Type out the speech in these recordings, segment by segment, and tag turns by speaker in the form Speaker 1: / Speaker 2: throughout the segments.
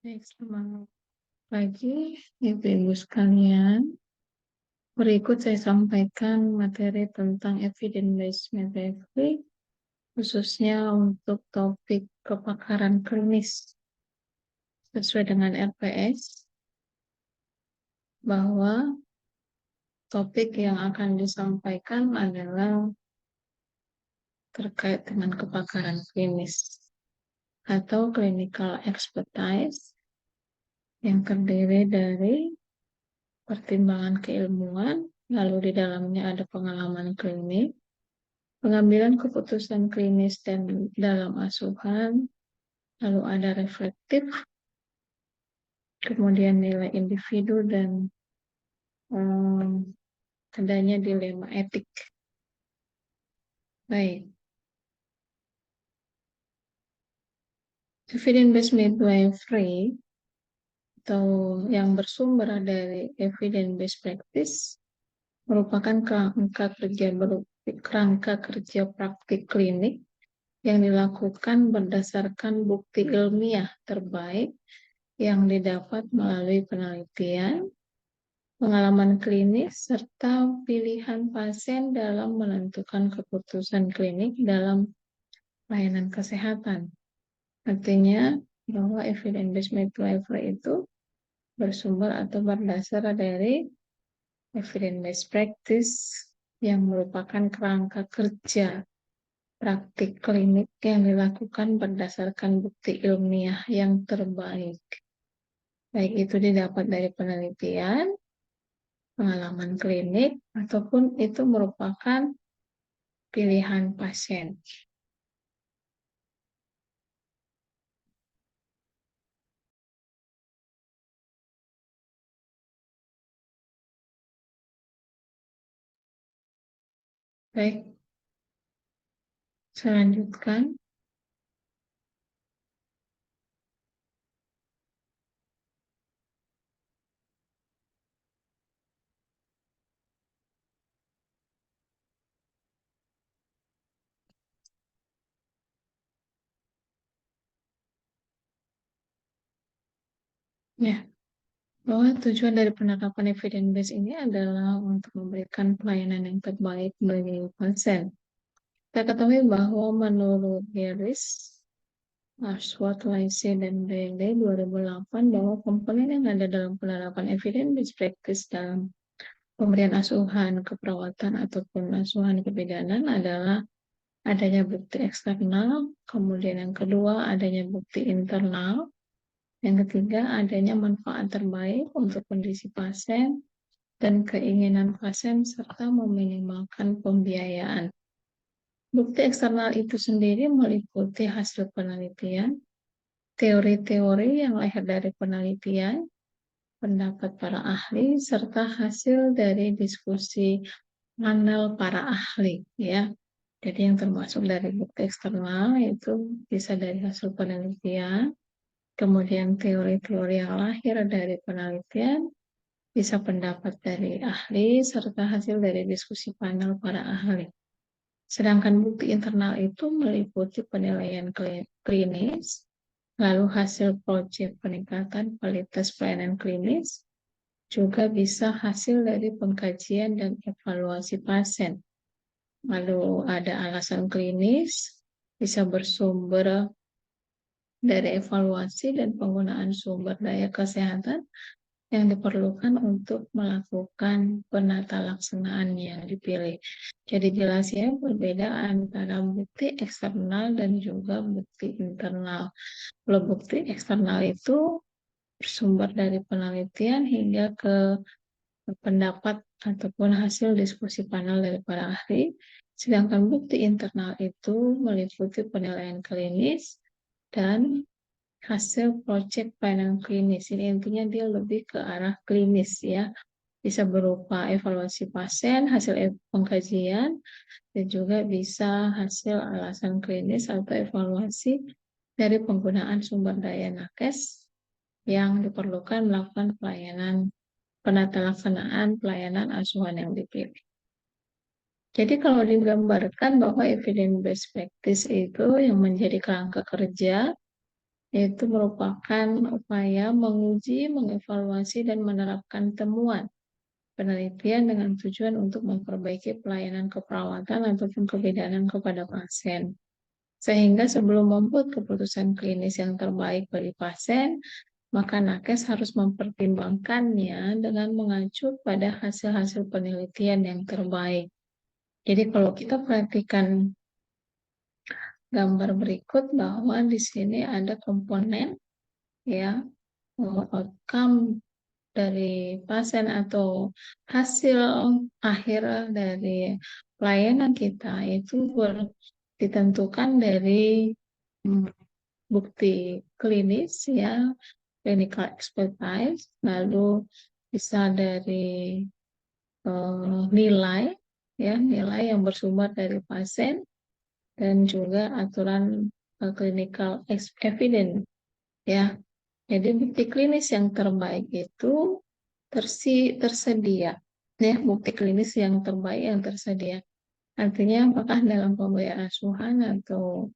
Speaker 1: Baik, selamat pagi, Ibu-Ibu sekalian. Berikut saya sampaikan materi tentang evidence-based midwifery, khususnya untuk topik kepakaran klinis. Sesuai dengan RPS, bahwa topik yang akan disampaikan adalah terkait dengan kepakaran klinis atau clinical expertise yang terdiri dari pertimbangan keilmuan, lalu di dalamnya ada pengalaman klinis, pengambilan keputusan klinis dan dalam asuhan, lalu ada reflektif, kemudian nilai individu dan adanya dilema etik. Baik, evidence-based midwifery atau yang bersumber dari evidence-based practice merupakan kerangka kerja praktik klinik yang dilakukan berdasarkan bukti ilmiah terbaik yang didapat melalui penelitian, pengalaman klinis, serta pilihan pasien dalam menentukan keputusan klinik dalam pelayanan kesehatan. Artinya bahwa evidence-based midwifery itu bersumber atau berdasar dari evidence-based practice yang merupakan kerangka kerja praktik klinik yang dilakukan berdasarkan bukti ilmiah yang terbaik. Baik itu didapat dari penelitian, pengalaman klinik, ataupun itu merupakan pilihan pasien. Baik, saya lanjutkan. Ya, bahwa tujuan dari penerapan evidence base ini adalah untuk memberikan pelayanan yang terbaik bagi pasien. Kita ketahui bahwa menurut Harris, Ashworth, Lacy, dan Bailey 2008 bahwa komponen yang ada dalam penerapan evidence-based practice dalam pemberian asuhan keperawatan ataupun asuhan kebidanan adalah adanya bukti eksternal, kemudian yang kedua adanya bukti internal, yang ketiga adanya manfaat terbaik untuk kondisi pasien dan keinginan pasien serta meminimalkan pembiayaan. Bukti eksternal itu sendiri meliputi hasil penelitian, teori-teori yang lahir dari penelitian, pendapat para ahli, serta hasil dari diskusi panel para ahli, ya. Jadi yang termasuk dari bukti eksternal itu bisa dari hasil penelitian, kemudian teori-teori yang lahir dari penelitian, bisa pendapat dari ahli, serta hasil dari diskusi panel para ahli. Sedangkan bukti internal itu meliputi penilaian klinis, lalu hasil proyek peningkatan kualitas pelayanan klinis, juga bisa hasil dari pengkajian dan evaluasi pasien. Lalu ada alasan klinis, bisa bersumber dari evaluasi dan penggunaan sumber daya kesehatan yang diperlukan untuk melakukan penata laksanaan yang dipilih. Jadi jelas ya berbeda antara bukti eksternal dan juga bukti internal. Kalau bukti eksternal itu bersumber dari penelitian hingga ke pendapat ataupun hasil diskusi panel dari para ahli, sedangkan bukti internal itu meliputi penilaian klinis dan hasil proyek pelayanan klinis. Ini intinya dia lebih ke arah klinis ya. Bisa berupa evaluasi pasien, hasil pengkajian, dan juga bisa hasil alasan klinis atau evaluasi dari penggunaan sumber daya nakes yang diperlukan melakukan pelayanan penata laksanaan pelayanan asuhan yang dipilih. Jadi kalau digambarkan bahwa evidence based practice itu yang menjadi kerangka kerja yaitu merupakan upaya menguji, mengevaluasi, dan menerapkan temuan penelitian dengan tujuan untuk memperbaiki pelayanan keperawatan ataupun kebidanan kepada pasien. Sehingga sebelum membuat keputusan klinis yang terbaik bagi pasien, maka nakes harus mempertimbangkannya dengan mengacu pada hasil-hasil penelitian yang terbaik. Jadi kalau kita perhatikan gambar berikut bahwa di sini ada komponen ya outcome dari pasien atau hasil akhir dari pelayanan kita itu ditentukan dari bukti klinis ya, clinical expertise, lalu bisa dari nilai ya, nilai yang bersumber dari pasien dan juga aturan clinical evidence ya. Jadi bukti klinis yang terbaik itu tersedia ya, bukti klinis yang terbaik yang tersedia. Artinya apakah dalam pemberian asuhan atau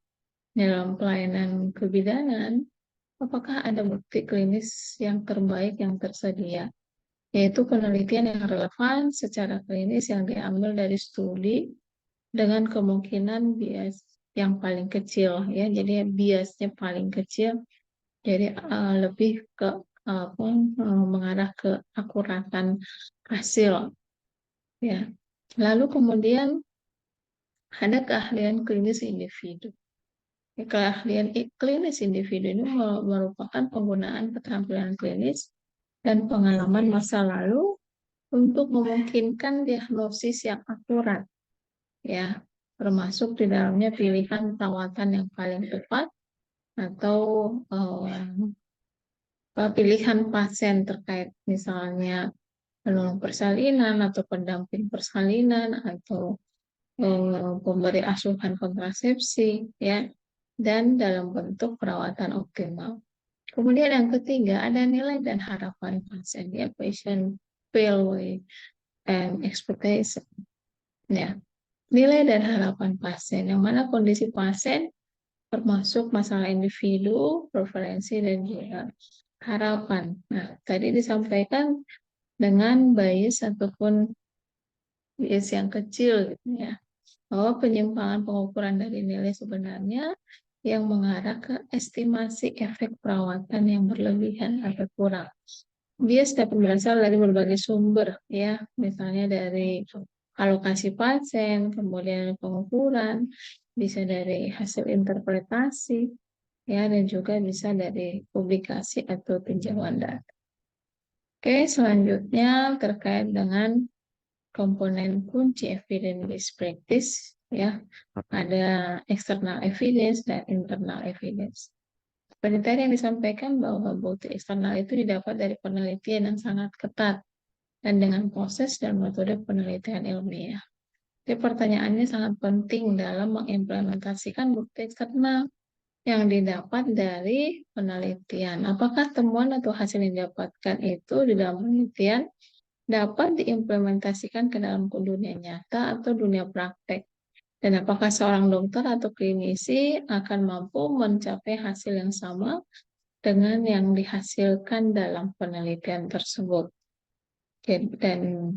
Speaker 1: dalam pelayanan kebidanan, apakah ada bukti klinis yang terbaik yang tersedia, yaitu penelitian yang relevan secara klinis yang diambil dari studi dengan kemungkinan bias yang paling kecil ya, jadi biasnya paling kecil, jadi lebih ke mengarah ke akuratan hasil ya. Lalu kemudian ada keahlian klinis individu. Keahlian klinis individu ini merupakan penggunaan keterampilan klinis dan pengalaman masa lalu untuk memungkinkan diagnosis yang akurat, ya, termasuk di dalamnya pilihan perawatan yang paling tepat atau pilihan pasien terkait misalnya penolong persalinan atau pendamping persalinan atau pemberi asuhan kontrasepsi, ya, dan dalam bentuk perawatan optimal. Kemudian yang ketiga ada nilai dan harapan pasien ya, patient value and expectation ya, nilai dan harapan pasien yang mana kondisi pasien termasuk masalah individu, preferensi dan juga harapan. Nah, tadi disampaikan dengan bias ataupun bias yang kecil gitu ya, bahwa penyimpangan pengukuran dari nilai sebenarnya yang mengarah ke estimasi efek perawatan yang berlebihan atau kurang. Bias dapat berasal dari berbagai sumber ya, misalnya dari alokasi pasien, kemudian pengukuran, bisa dari hasil interpretasi ya, dan juga bisa dari publikasi atau tinjauan data. Oke, selanjutnya terkait dengan komponen kunci evidence-based practice ya, ada external evidence dan internal evidence. Seperti tadi yang disampaikan bahwa bukti eksternal itu didapat dari penelitian yang sangat ketat dan dengan proses dan metode penelitian ilmiah. Jadi pertanyaannya sangat penting dalam mengimplementasikan bukti eksternal yang didapat dari penelitian. Apakah temuan atau hasil yang didapatkan itu di dalam penelitian dapat diimplementasikan ke dalam dunia nyata atau dunia praktek? Dan apakah seorang dokter atau klinisi akan mampu mencapai hasil yang sama dengan yang dihasilkan dalam penelitian tersebut? Dan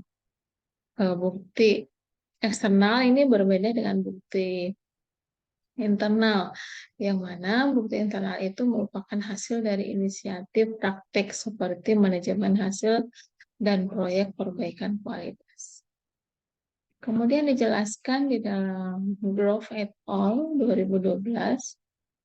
Speaker 1: bukti eksternal ini berbeda dengan bukti internal, yang mana bukti internal itu merupakan hasil dari inisiatif praktek seperti manajemen hasil dan proyek perbaikan kualitas. Kemudian dijelaskan di dalam Grove et al. 2012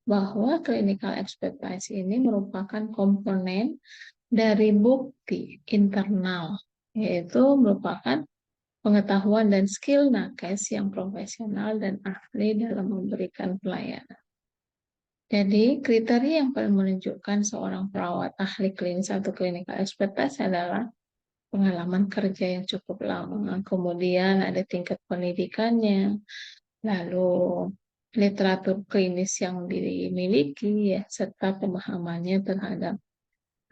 Speaker 1: bahwa clinical expertise ini merupakan komponen dari bukti internal, yaitu merupakan pengetahuan dan skill nakes yang profesional dan ahli dalam memberikan pelayanan. Jadi, kriteria yang paling menunjukkan seorang perawat ahli klinis atau clinical expertise adalah pengalaman kerja yang cukup lama, kemudian ada tingkat pendidikannya, lalu literatur klinis yang dimiliki, ya, serta pemahamannya terhadap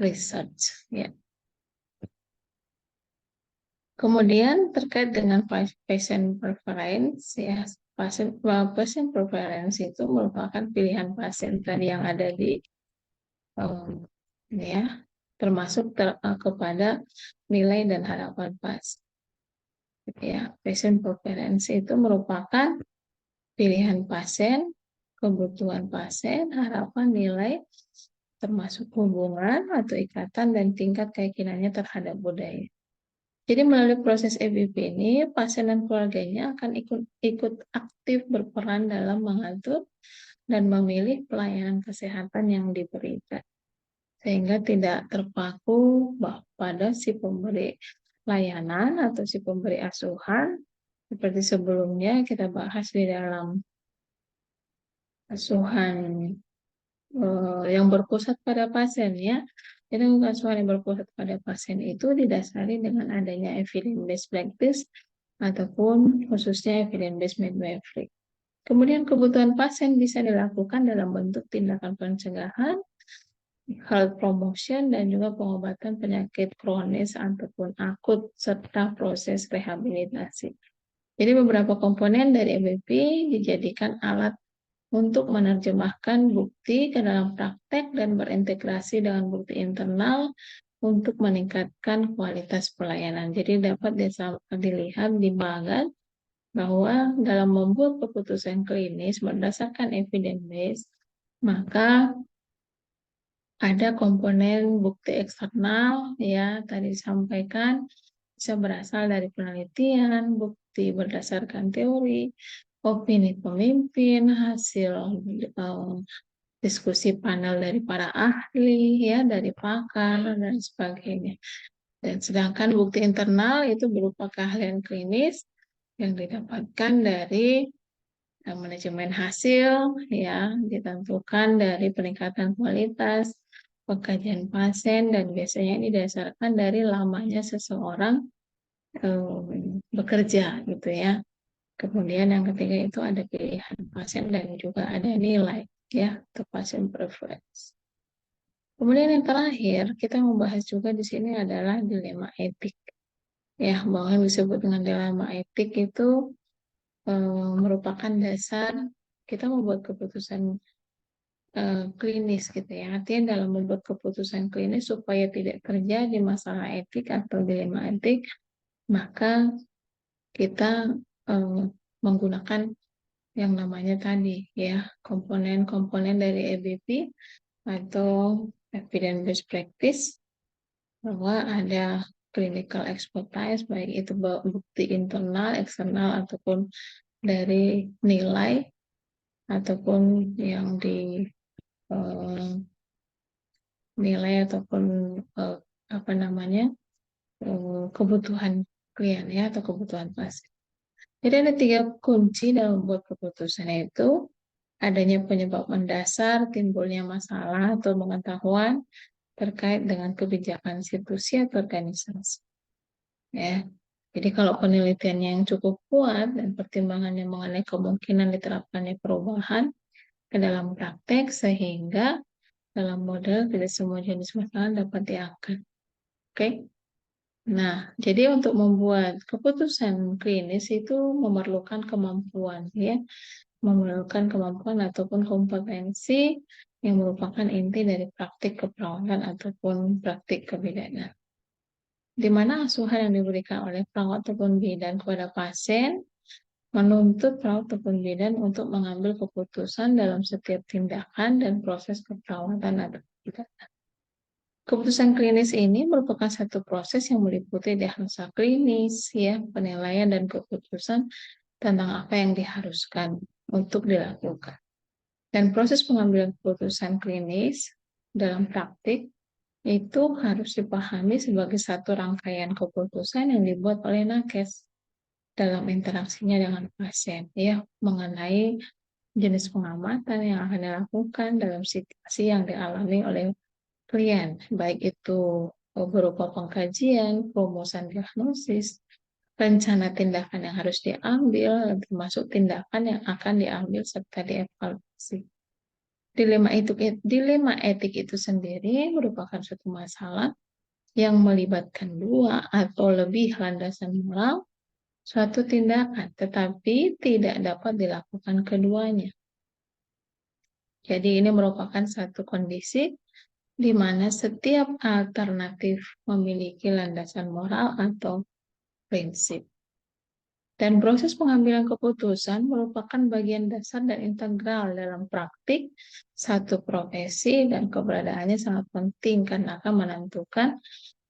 Speaker 1: research. Ya. Kemudian terkait dengan patient preference, ya, patient preference itu merupakan pilihan pasien tadi yang ada di ya, termasuk kepada nilai dan harapan pasien. Ya, patient preference itu merupakan pilihan pasien, kebutuhan pasien, harapan nilai, termasuk hubungan atau ikatan dan tingkat keyakinannya terhadap budaya. Jadi melalui proses EBP ini, pasien dan keluarganya akan ikut aktif berperan dalam mengatur dan memilih pelayanan kesehatan yang diberikan. Sehingga tidak terpaku pada si pemberi layanan atau si pemberi asuhan, seperti sebelumnya kita bahas di dalam asuhan yang berpusat pada pasien ya. Jadi asuhan yang berpusat pada pasien itu didasari dengan adanya evidence-based practice ataupun khususnya evidence-based midwifery. Kemudian kebutuhan pasien bisa dilakukan dalam bentuk tindakan pencegahan, health promotion, dan juga pengobatan penyakit kronis ataupun akut, serta proses rehabilitasi. Jadi beberapa komponen dari EBP dijadikan alat untuk menerjemahkan bukti ke dalam praktek dan berintegrasi dengan bukti internal untuk meningkatkan kualitas pelayanan. Jadi dapat dilihat di bagan bahwa dalam membuat keputusan klinis berdasarkan evidence base, maka ada komponen bukti eksternal ya tadi disampaikan bisa berasal dari penelitian, bukti berdasarkan teori, opini pemimpin, hasil diskusi panel dari para ahli ya dari pakar dan sebagainya. Dan sedangkan bukti internal itu berupa keahlian klinis yang didapatkan dari manajemen hasil ya ditentukan dari peningkatan kualitas pengkajian pasien dan biasanya ini didasarkan dari lamanya seseorang bekerja gitu ya. Kemudian yang ketiga itu ada pilihan pasien dan juga ada nilai ya atau pasien preference. Kemudian yang terakhir kita membahas juga di sini adalah dilema etik ya bahwa yang disebut dengan dilema etik itu merupakan dasar kita membuat keputusan klinis gitu ya. Artinya dalam membuat keputusan klinis supaya tidak terjadi masalah etik atau dilema etik, maka kita menggunakan yang namanya tadi ya komponen-komponen dari EBP atau evidence based practice bahwa ada clinical expertise baik itu bukti internal, eksternal ataupun dari nilai ataupun yang di nilai ataupun apa namanya kebutuhan klien ya atau kebutuhan pasien. Jadi ada 3 kunci dalam membuat keputusan yaitu adanya penyebab mendasar timbulnya masalah atau pengetahuan terkait dengan kebijakan institusi atau organisasi. Ya. Jadi kalau penelitiannya yang cukup kuat dan pertimbangannya mengenai kemungkinan diterapkannya perubahan ke dalam praktek sehingga dalam model tidak semua jenis masalah dapat diangkat. Oke. Nah, jadi untuk membuat keputusan klinis itu memerlukan kemampuan ya, memerlukan kemampuan ataupun kompetensi yang merupakan inti dari praktik keperawatan ataupun praktik kebidanan. Di mana asuhan yang diberikan oleh perawat ataupun bidan kepada pasien menuntut perawat ataupun bidan untuk mengambil keputusan dalam setiap tindakan dan proses keperawatan atau kebidanan. Keputusan klinis ini merupakan satu proses yang meliputi diagnosa klinis, ya, penilaian dan keputusan tentang apa yang diharuskan untuk dilakukan. Dan proses pengambilan keputusan klinis dalam praktik itu harus dipahami sebagai satu rangkaian keputusan yang dibuat oleh nakes dalam interaksinya dengan pasien, ya, mengenai jenis pengamatan yang akan dilakukan dalam situasi yang dialami oleh klien, baik itu berupa pengkajian, perumusan diagnosis, rencana tindakan yang harus diambil, termasuk tindakan yang akan diambil serta dievaluasi. Dilema etik itu sendiri merupakan suatu masalah yang melibatkan 2 atau lebih landasan moral suatu tindakan, tetapi tidak dapat dilakukan keduanya. Jadi ini merupakan satu kondisi di mana setiap alternatif memiliki landasan moral atau prinsip. Dan proses pengambilan keputusan merupakan bagian dasar dan integral dalam praktik satu profesi dan keberadaannya sangat penting karena akan menentukan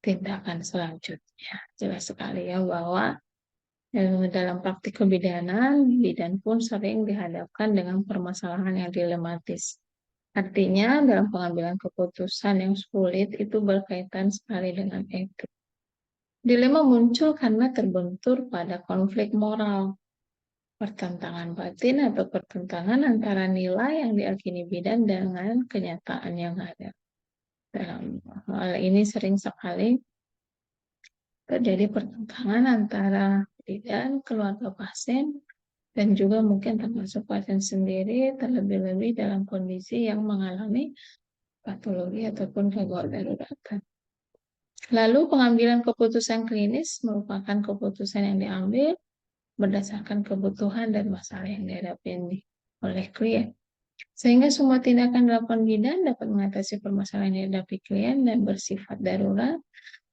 Speaker 1: tindakan selanjutnya. Jelas sekali ya bahwa dalam praktik kebidanan, bidan pun sering dihadapkan dengan permasalahan yang dilematis. Artinya, dalam pengambilan keputusan yang sulit itu berkaitan sekali dengan etik. Dilema muncul karena terbentur pada konflik moral, pertentangan batin atau pertentangan antara nilai yang diyakini bidan dengan kenyataan yang ada. Dalam hal ini sering sekali terjadi pertentangan antara bidan, keluarga pasien, dan juga mungkin termasuk pasien sendiri, terlebih-lebih dalam kondisi yang mengalami patologi ataupun gangguan daruratan. Lalu pengambilan keputusan klinis merupakan keputusan yang diambil berdasarkan kebutuhan dan masalah yang dihadapi oleh klien. Sehingga semua tindakan dilakukan bidan dapat mengatasi permasalahan yang dihadapi klien dan bersifat darurat,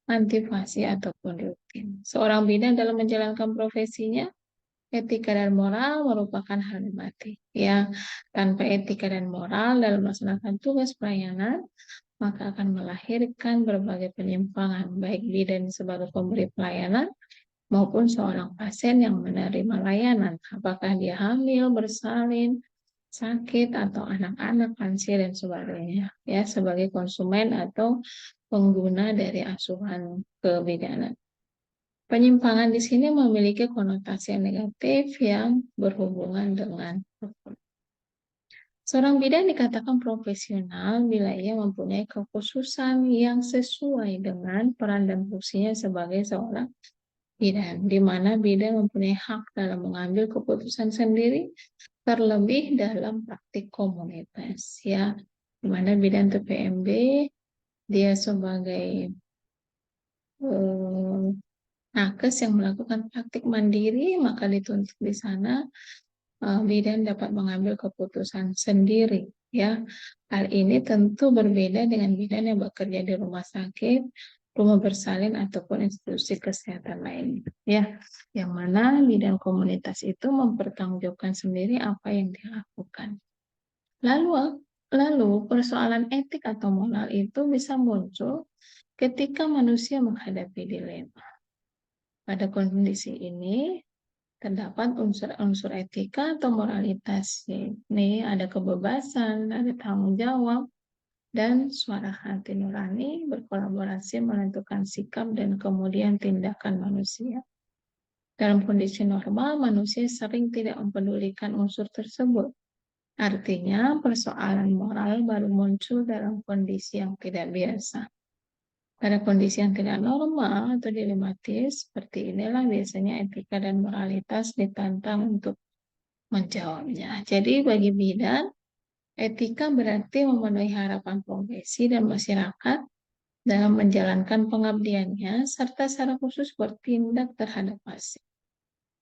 Speaker 1: antivasi ataupun rutin. Seorang bidan dalam menjalankan profesinya, etika dan moral merupakan hal mati. Ya, tanpa etika dan moral dalam melaksanakan tugas pelayanan, maka akan melahirkan berbagai penyimpangan, baik bidan sebagai pemberi pelayanan maupun seorang pasien yang menerima layanan, apakah dia hamil, bersalin, sakit, atau anak-anak, lansia, dan sebagainya, ya, sebagai konsumen atau pengguna dari asuhan kebidanan. Penyimpangan di sini memiliki konotasi yang negatif yang berhubungan dengan hukum. Seorang bidan dikatakan profesional bila ia mempunyai kekhususan yang sesuai dengan peran dan fungsinya sebagai seorang bidan, di mana bidan mempunyai hak dalam mengambil keputusan sendiri, terlebih dalam praktik komunitas, ya, di mana bidan TPMB dia sebagai nakes yang melakukan praktik mandiri, maka dituntut di sana bidan dapat mengambil keputusan sendiri, ya. Hal ini tentu berbeda dengan bidan yang bekerja di rumah sakit, rumah bersalin ataupun institusi kesehatan lain, ya. Yang mana bidan komunitas itu mempertanggungjawabkan sendiri apa yang dilakukan. Lalu persoalan etik atau moral itu bisa muncul ketika manusia menghadapi dilema. Pada kondisi ini terdapat unsur-unsur etika atau moralitas. Ini ada kebebasan, ada tanggung jawab, dan suara hati nurani berkolaborasi menentukan sikap dan kemudian tindakan manusia. Dalam kondisi normal, manusia sering tidak mempedulikan unsur tersebut. Artinya, persoalan moral baru muncul dalam kondisi yang tidak biasa. Pada kondisi yang tidak normal atau dilematis, seperti inilah biasanya etika dan moralitas ditantang untuk menjawabnya. Jadi bagi bidan, etika berarti memenuhi harapan profesi dan masyarakat dalam menjalankan pengabdiannya, serta secara khusus bertindak terhadap pasien,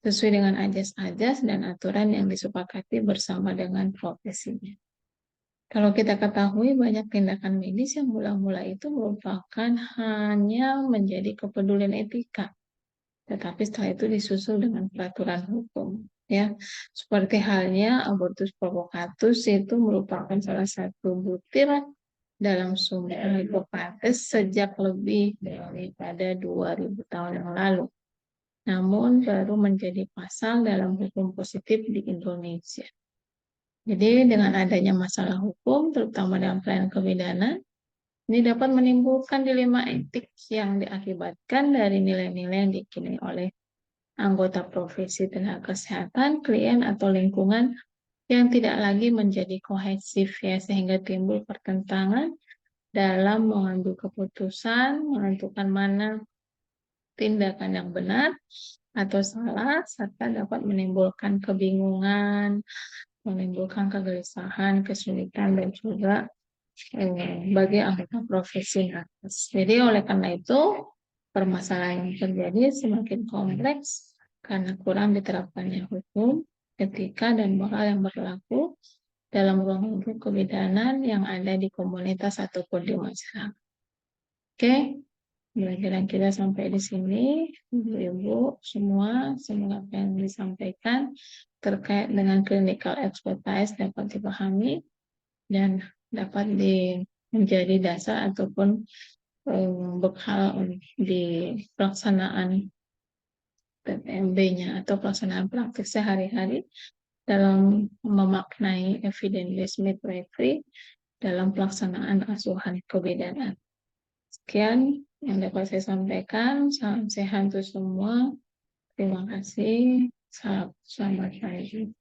Speaker 1: sesuai dengan ajas-ajas dan aturan yang disepakati bersama dengan profesinya. Kalau kita ketahui banyak tindakan medis yang mula-mula itu merupakan hanya menjadi kepedulian etika, tetapi setelah itu disusul dengan peraturan hukum, ya. Seperti halnya abortus provocatus itu merupakan salah satu butir dalam sumber Hippocrates sejak lebih daripada 2000 tahun yang lalu. Namun baru menjadi pasal dalam hukum positif di Indonesia. Jadi dengan adanya masalah hukum, terutama dalam pelayanan kebidanan, ini dapat menimbulkan dilema etik yang diakibatkan dari nilai-nilai yang diyakini oleh anggota profesi tenaga kesehatan, klien, atau lingkungan yang tidak lagi menjadi kohesif, ya, sehingga timbul pertentangan dalam mengambil keputusan, menentukan mana tindakan yang benar atau salah, serta dapat menimbulkan kebingungan, menimbulkan kegelisahan, kesulitan, dan juga bagi anggota profesi nakes. Jadi oleh karena itu, permasalahan yang terjadi semakin kompleks karena kurang diterapkannya hukum, etika, dan moral yang berlaku dalam ruang lingkup kebidanan yang ada di komunitas ataupun di masyarakat. Oke, pembelajaran kita sampai di sini, Ibu-ibu semua, semoga apa yang disampaikan terkait dengan clinical expertise dapat dipahami dan dapat menjadi dasar ataupun bekal di pelaksanaan PPMB-nya atau pelaksanaan praktik sehari-hari dalam memaknai evidence-based midwifery dalam pelaksanaan asuhan kebidanan. Sekian yang dapat saya sampaikan. Salam sehat untuk semua. Terima kasih. Selamat pagi.